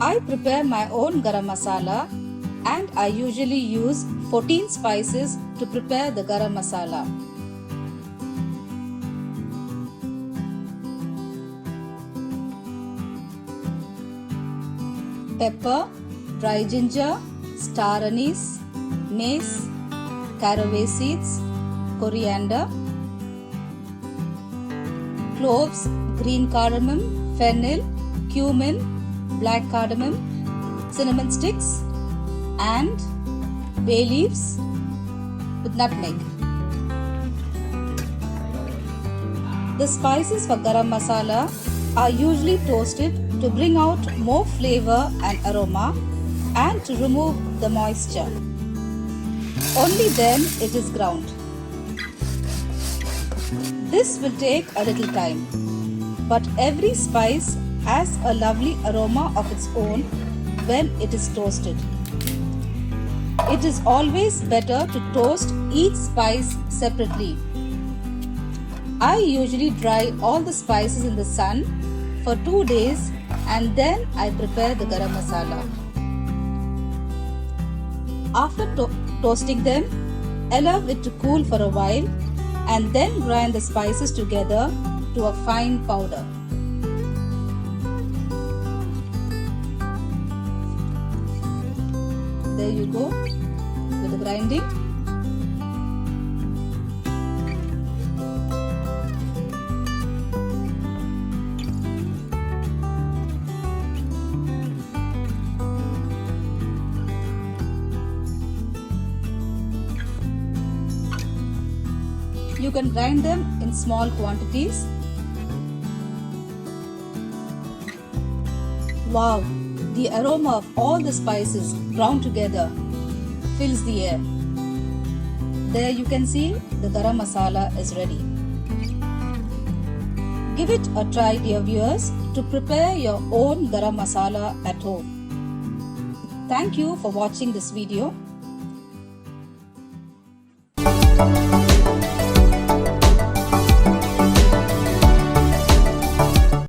I prepare my own garam masala and I usually use 14 spices to prepare the garam masala. Pepper, dry ginger, star anise, mace, caraway seeds, coriander, cloves, green cardamom, fennel, cumin, black cardamom, cinnamon sticks and bay leaves with nutmeg. The spices for garam masala are usually toasted to bring out more flavor and aroma and to remove the moisture. Only then it is ground. This will take a little time, but every spice has a lovely aroma of its own when it is toasted. It is always better to toast each spice separately. I usually dry all the spices in the sun for 2 days and then I prepare the garam masala. After toasting them, allow it to cool for a while and then grind the spices together to a fine powder. There you go with the grinding. You can grind them in small quantities. Wow, the aroma of all the spices ground together fills the air. There you can see the garam masala is ready. Give it a try, dear viewers, to prepare your own garam masala at home. Thank you for watching this video.